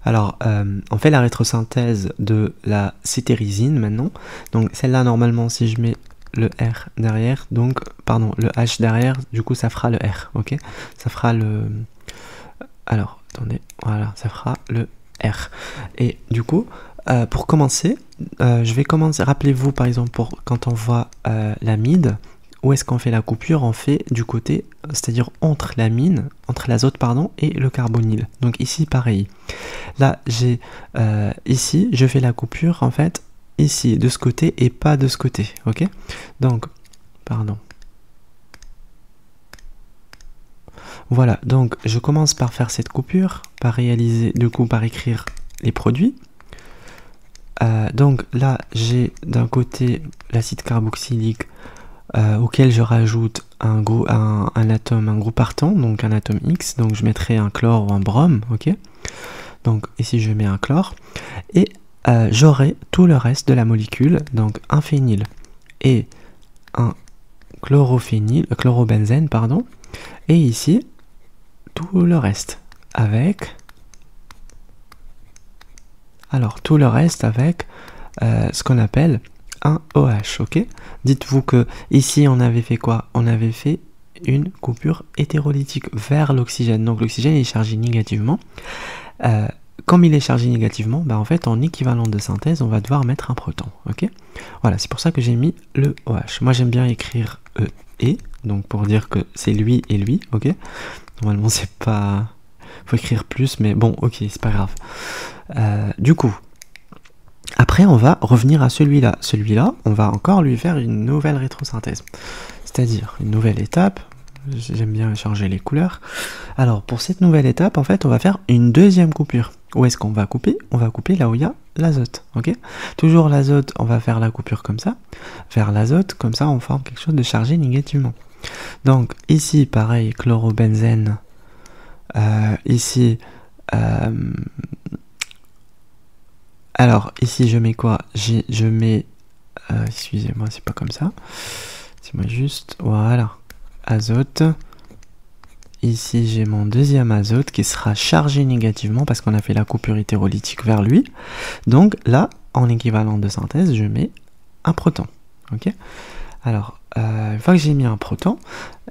Alors, on fait la rétrosynthèse de la cétérisine maintenant. Donc, celle-là, normalement, si je mets le R derrière, donc, pardon, le H derrière, du coup, ça fera le R, ok? Ça fera le... Alors, attendez, voilà, ça fera le R. Et du coup, pour commencer, je vais commencer, rappelez-vous, par exemple, pour quand on voit l'amide, où est-ce qu'on fait la coupure? On fait du côté, c'est-à-dire entre l'azote, pardon, et le carbonyle. Donc ici, pareil. Là, j'ai ici, je fais la coupure, en fait, ici, de ce côté et pas de ce côté, ok? Donc, pardon. Voilà, donc je commence par faire cette coupure, par réaliser, du coup, par écrire les produits. Donc là, j'ai d'un côté l'acide carboxylique, auquel je rajoute un groupe partant, donc un atome X, donc je mettrai un chlore ou un brome, ok? Donc ici je mets un chlore, et j'aurai tout le reste de la molécule, donc un phényl et un chlorobenzène, pardon, et ici tout le reste avec, ce qu'on appelle un OH, ok? Dites-vous que ici on avait fait quoi? On avait fait une coupure hétérolytique vers l'oxygène. Donc l'oxygène est chargé négativement. Comme il est chargé négativement, bah en fait en équivalent de synthèse, on va devoir mettre un proton, ok? Voilà, c'est pour ça que j'ai mis le OH. Moi j'aime bien écrire E, donc pour dire que c'est lui et lui, ok? Normalement c'est pas... faut écrire plus, mais bon, ok, c'est pas grave. Du coup, après, on va revenir à celui-là. Celui-là, on va encore lui faire une nouvelle rétrosynthèse. C'est-à-dire une nouvelle étape. J'aime bien changer les couleurs. Alors, pour cette nouvelle étape, en fait, on va faire une deuxième coupure. Où est-ce qu'on va couper? On va couper là où il y a l'azote. Ok? Toujours l'azote, on va faire la coupure comme ça. Vers l'azote, comme ça, on forme quelque chose de chargé négativement. Donc, ici, pareil, chlorobenzène. Ici... alors, ici, je mets quoi? Je mets... excusez-moi, c'est pas comme ça. C'est moi juste... Voilà. Azote. Ici, j'ai mon deuxième azote qui sera chargé négativement parce qu'on a fait la coupure hétérolytique vers lui. Donc là, en équivalent de synthèse, je mets un proton. Ok? Alors, une fois que j'ai mis un proton,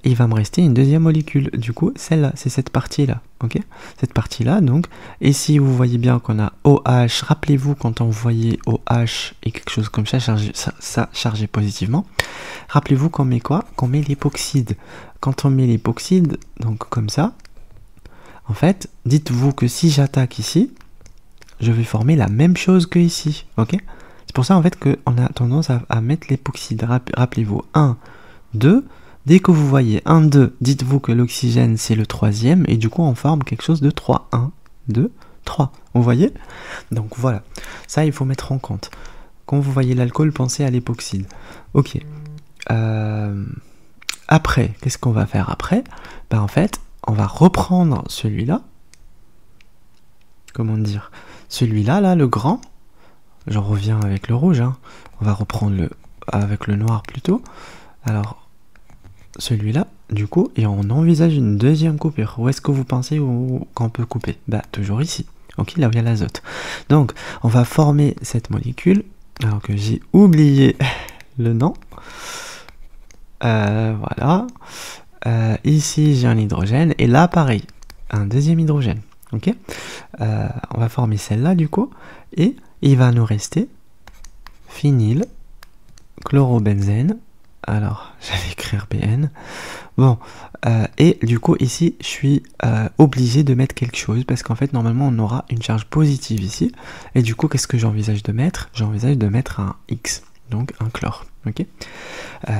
il va me rester une deuxième molécule. Du coup, celle-là, c'est cette partie-là. Ok? Cette partie-là, donc, ici, vous voyez bien qu'on a OH. Rappelez-vous, quand on voyait OH et quelque chose comme ça chargé positivement, rappelez-vous qu'on met quoi? Qu'on met l'époxyde. Quand on met l'époxyde, donc comme ça, en fait, dites-vous que si j'attaque ici, je vais former la même chose que ici. Ok? C'est pour ça en fait qu'on a tendance à mettre l'époxyde. Rappelez-vous, 1, 2, dès que vous voyez 1, 2, dites-vous que l'oxygène c'est le troisième, et du coup on forme quelque chose de 3. 1, 2, 3. Vous voyez? Donc voilà, ça il faut mettre en compte. Quand vous voyez l'alcool, pensez à l'époxyde. Ok. Après, qu'est-ce qu'on va faire après? Ben en fait, on va reprendre celui-là. Comment dire? Celui-là, là, le grand. J'en reviens avec le rouge, hein. On va reprendre avec le noir plutôt. Alors, celui-là, du coup, et on envisage une deuxième coupure. Où est-ce que vous pensez qu'on peut couper? Bah, toujours ici. Ok, là où il y a l'azote. Donc, on va former cette molécule, alors que j'ai oublié le nom. Voilà. Ici, j'ai un hydrogène, et là, pareil, un deuxième hydrogène. Ok, on va former celle-là, du coup, et il va nous rester phényl, chlorobenzène, alors j'allais écrire BN, bon, et du coup ici je suis obligé de mettre quelque chose, parce qu'en fait normalement on aura une charge positive ici, et du coup qu'est-ce que j'envisage de mettre? J'envisage de mettre un X, donc un chlore, ok,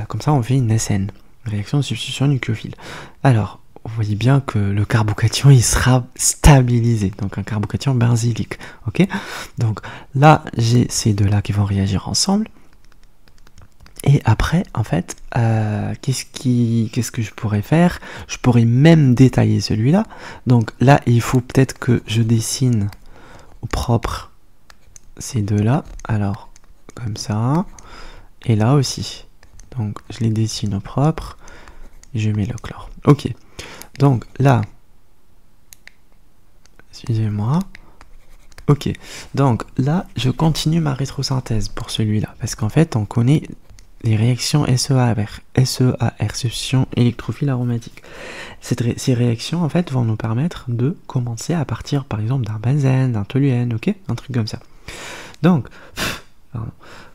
comme ça on fait une SN, réaction de substitution nucléophile. Alors, vous voyez bien que le carbocation il sera stabilisé, donc un carbocation benzylique, ok? Donc là j'ai ces deux-là qui vont réagir ensemble, et après en fait qu'est-ce que je pourrais faire? Je pourrais même détailler celui-là, donc là il faut peut-être que je dessine au propre ces deux-là, alors comme ça, et là aussi, donc je les dessine au propre, et je mets le chlore, ok. Donc là, excusez-moi, Ok, donc là, je continue ma rétrosynthèse pour celui-là, parce qu'en fait, on connaît les réactions SEAR, substitution électrophile aromatique. Ces réactions, en fait, vont nous permettre de commencer à partir, par exemple, d'un benzène, d'un toluène, ok, un truc comme ça. Donc,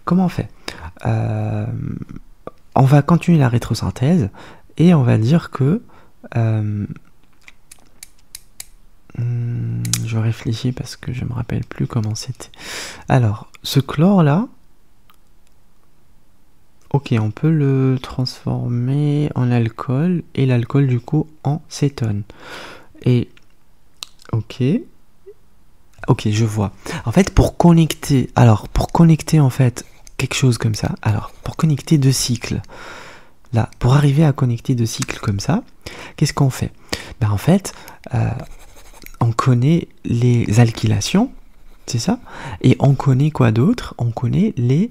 comment on fait? On va continuer la rétrosynthèse, et on va dire que... je réfléchis parce que je me rappelle plus comment c'était. Alors, ce chlore là, ok, on peut le transformer en alcool et l'alcool du coup en cétone. Et ok, je vois. En fait, pour connecter en fait quelque chose comme ça, alors pour connecter deux cycles, là, pour arriver à connecter deux cycles comme ça, qu'est-ce qu'on fait? Ben en fait, on connaît les alkylations, c'est ça? Et on connaît quoi d'autre? On connaît les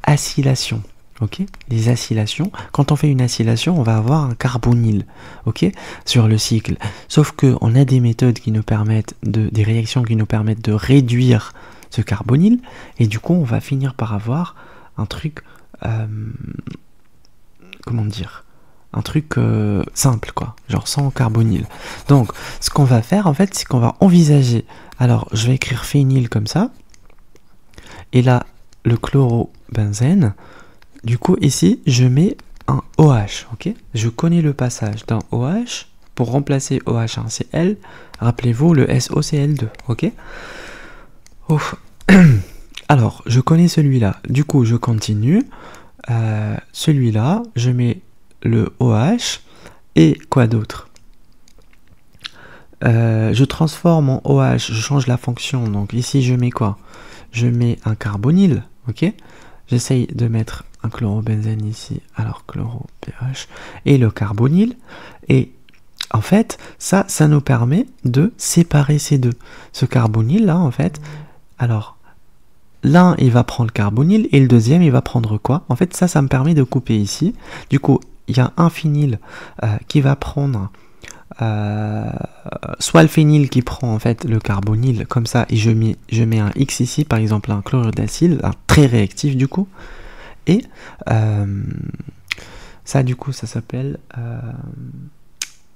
acylations. Ok, les acylations. Quand on fait une acylation, on va avoir un carbonyle, ok, sur le cycle. Sauf que on a des méthodes qui nous permettent des réactions qui nous permettent de réduire ce carbonyle, et du coup, on va finir par avoir un truc, comment dire, un truc simple, quoi, genre sans carbonyle. Donc, ce qu'on va faire, en fait, c'est qu'on va envisager. Alors, je vais écrire phényl comme ça, et là, le chlorobenzène. Du coup, ici, je mets un OH, ok? Je connais le passage d'un OH. Pour remplacer OH1Cl, rappelez-vous le SOCl2, ok? Ouf. Alors, je connais celui-là. Du coup, je continue. Celui-là, je mets le OH. Et quoi d'autre? Je transforme en OH, je change la fonction. Donc ici, je mets quoi? Je mets un carbonyle, ok? J'essaye de mettre un chlorobenzène ici, alors chloro-PH, et le carbonyle. Et en fait, ça nous permet de séparer ces deux. Ce carbonyle là, en fait, alors, l'un, il va prendre le carbonyle, et le deuxième, il va prendre quoi? En fait, ça me permet de couper ici. Du coup, il y a un phényl qui va prendre... soit le phényl qui prend en fait le carbonyle comme ça, et je mets un X ici, par exemple un chlorure d'acyle, très réactif du coup, et ça du coup ça s'appelle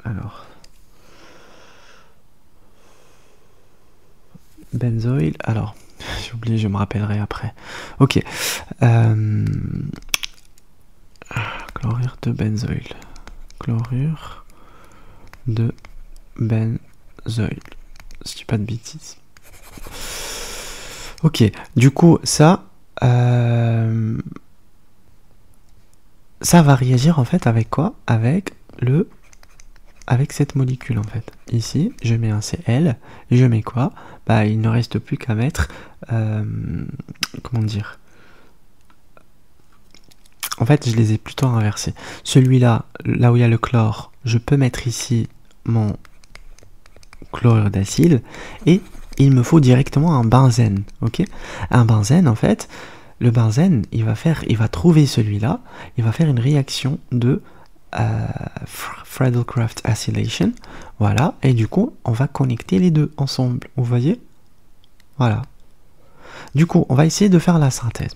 alors benzoyl, alors j'ai oublié, je me rappellerai après. Ok, chlorure de benzoyl, chlorure de benzoyl, si je dis pas de bêtises. Ok, du coup ça va réagir en fait avec quoi? Avec cette molécule en fait. Ici, je mets un Cl, et je mets quoi? Bah, il ne reste plus qu'à mettre comment dire? En fait, je les ai plutôt inversés. Celui-là, là où il y a le chlore, je peux mettre ici mon chlorure d'acyle, et il me faut directement un benzène, ok? Un benzène, en fait, le benzène, il va trouver celui-là, il va faire une réaction de Friedel-Crafts acylation, voilà, et du coup, on va connecter les deux ensemble, vous voyez? Voilà. Du coup, on va essayer de faire la synthèse.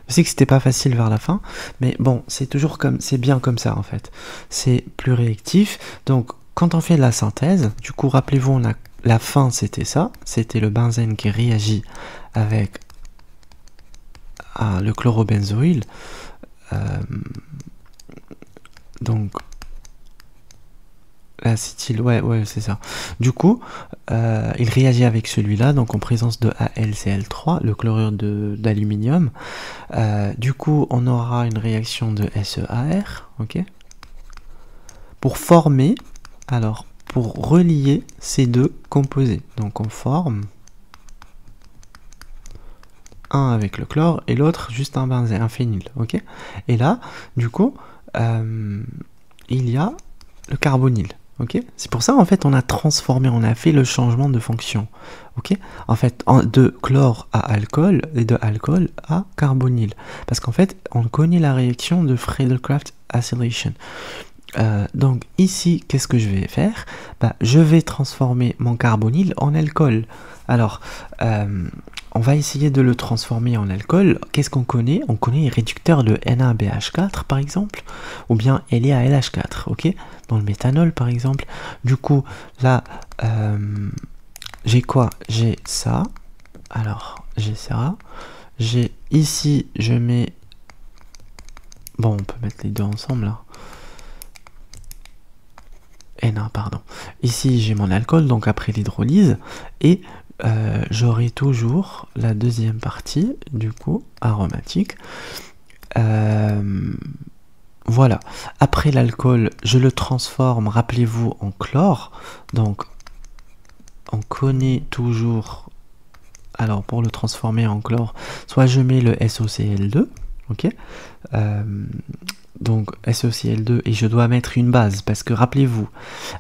Je sais que c'était pas facile vers la fin, mais bon, c'est bien comme ça en fait. C'est plus réactif. Donc, quand on fait la synthèse, du coup, rappelez-vous, la fin c'était ça, c'était le benzène qui réagit avec le chlorobenzoyl. Donc, l'acétyl, ouais, c'est ça. Du coup, il réagit avec celui-là, donc en présence de AlCl3, le chlorure d'aluminium. Du coup, on aura une réaction de SEAR, ok? Pour former, alors, pour relier ces deux composés. Donc, on forme un avec le chlore et l'autre juste un benzène, un phényl, ok? Et là, du coup, il y a le carbonyle. Okay, c'est pour ça en fait on a transformé, on a fait le changement de fonction. Ok, en fait de chlore à alcool et de alcool à carbonyle, parce qu'en fait on connaît la réaction de Friedel-Crafts acylation. Donc ici, qu'est-ce que je vais faire? Je vais transformer mon carbonyle en alcool. Alors, on va essayer de le transformer en alcool. Qu'est-ce qu'on connaît? On connaît les réducteurs de Na-BH4 par exemple, ou bien LaLH4, ok? Dans le méthanol par exemple. Du coup, là, j'ai quoi? J'ai ça. Alors, j'ai ça. J'ai ici, je mets... Bon, on peut mettre les deux ensemble là. Na, pardon. Ici, j'ai mon alcool, donc après l'hydrolyse. Et j'aurai toujours la deuxième partie, du coup, aromatique. Voilà. Après l'alcool, je le transforme, rappelez-vous, en chlore. Donc, on connaît toujours... Alors, pour le transformer en chlore, soit je mets le SOCl2, ok, donc SOCl2, et je dois mettre une base, parce que rappelez-vous,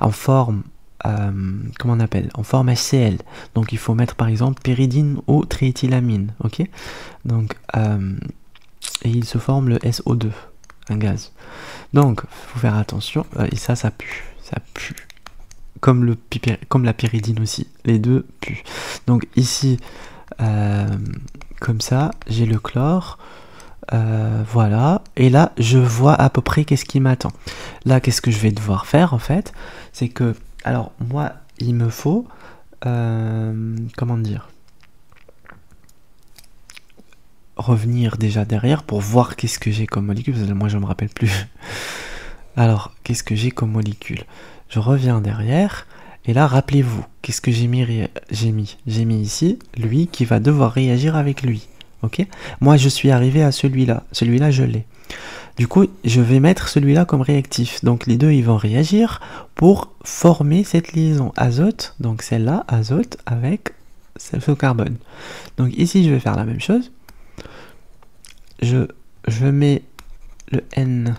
en forme, comment on appelle, en forme HCl, donc il faut mettre par exemple pyridine ou triéthylamine, ok, donc, et il se forme le SO2, un gaz. Donc, il faut faire attention, et ça pue, comme la pyridine aussi, les deux puent. Donc ici, comme ça, j'ai le chlore, voilà, et là je vois à peu près qu'est-ce qui m'attend. Là, qu'est-ce que je vais devoir faire en fait, c'est que, alors moi, il me faut, comment dire, revenir déjà derrière pour voir qu'est-ce que j'ai comme molécule, parce que moi je me rappelle plus. Alors, qu'est-ce que j'ai comme molécule? Je reviens derrière, et là, rappelez-vous, qu'est-ce que j'ai mis? J'ai mis ici, lui, qui va devoir réagir avec lui. Ok? Moi, je suis arrivé à celui-là. Celui-là, je l'ai. Du coup, je vais mettre celui-là comme réactif. Donc, les deux, ils vont réagir pour former cette liaison azote. Donc, celle-là, azote, avec ce carbone. Donc, ici, je vais faire la même chose. Je mets le N.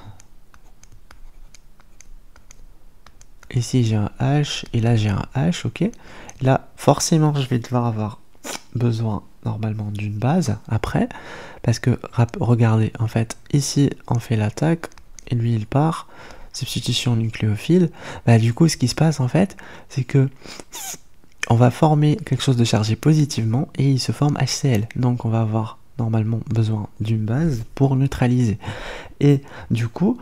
Ici j'ai un H et là j'ai un H, ok. Là forcément je vais devoir avoir besoin normalement d'une base après, parce que regardez, en fait ici on fait l'attaque et lui il part, substitution nucléophile. Bah du coup ce qui se passe en fait, c'est que on va former quelque chose de chargé positivement et il se forme HCl, donc on va avoir normalement besoin d'une base pour neutraliser. Et du coup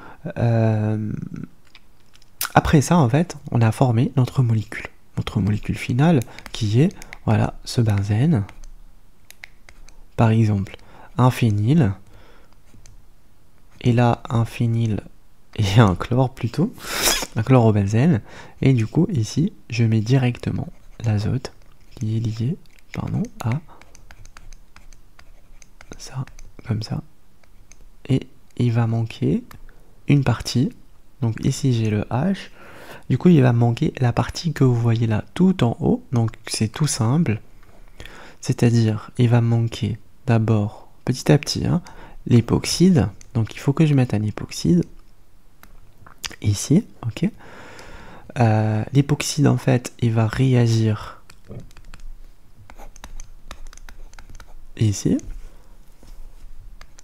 après ça, en fait, on a formé notre molécule finale, qui est, voilà, ce benzène, par exemple, un phényl, et là, un phényl et un chlore plutôt, un chlorobenzène, et du coup, ici, je mets directement l'azote, qui est lié, pardon, à ça, comme ça, et il va manquer une partie. Donc ici j'ai le H, du coup il va manquer la partie que vous voyez là tout en haut, donc c'est tout simple, c'est-à-dire il va manquer d'abord petit à petit l'époxyde, donc il faut que je mette un époxyde ici, ok. L'époxyde en fait il va réagir ici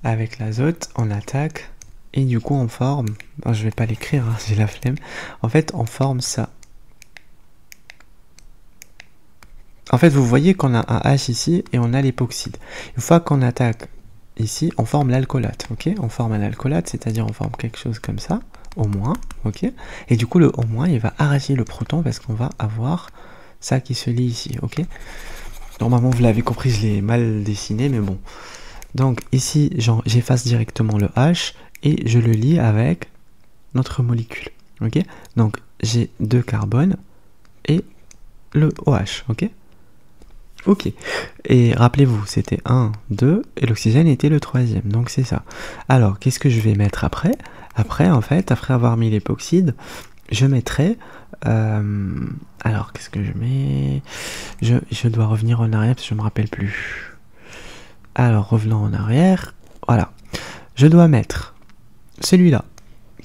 avec l'azote en attaque. Et du coup, on forme, je vais pas l'écrire, j'ai la flemme. En fait, on forme ça. En fait, vous voyez qu'on a un H ici et on a l'époxyde. Une fois qu'on attaque ici, on forme l'alcoolate, ok? On forme un alcoolate, c'est-à-dire on forme quelque chose comme ça, au moins, ok? Et du coup, le au moins, il va arracher le proton parce qu'on va avoir ça qui se lie ici, ok? Normalement, vous l'avez compris, je l'ai mal dessiné, mais bon. Donc ici, j'efface directement le H et je le lie avec notre molécule, ok. Donc j'ai deux carbones et le OH, ok. Ok, et rappelez-vous, c'était 1, 2, et l'oxygène était le troisième, donc c'est ça. Alors, qu'est-ce que je vais mettre après? Après, en fait, après avoir mis l'époxyde, je mettrai... alors, qu'est-ce que je mets? Je dois revenir en arrière parce que je me rappelle plus. Alors, revenons en arrière, voilà. Je dois mettre celui-là,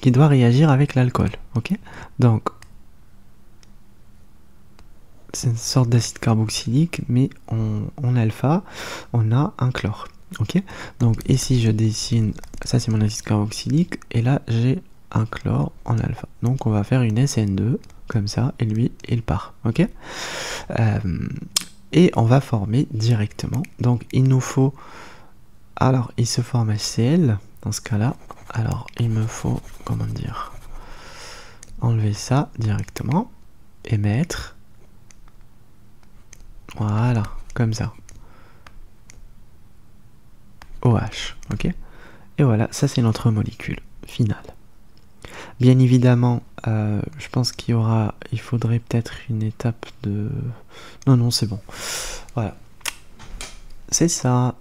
qui doit réagir avec l'alcool, ok. Donc, c'est une sorte d'acide carboxylique, mais en alpha, on a un chlore, ok. Donc ici, je dessine, ça c'est mon acide carboxylique, et là j'ai un chlore en alpha. Donc on va faire une SN2, comme ça, et lui, il part, ok. et on va former directement. Donc il nous faut, alors il se forme HCl dans ce cas-là. Alors il me faut, comment dire, enlever ça directement et mettre, voilà, comme ça, OH, ok. Et voilà, ça c'est notre molécule finale. Bien évidemment, je pense il faudrait peut-être une étape de... Non, c'est bon. Voilà. C'est ça.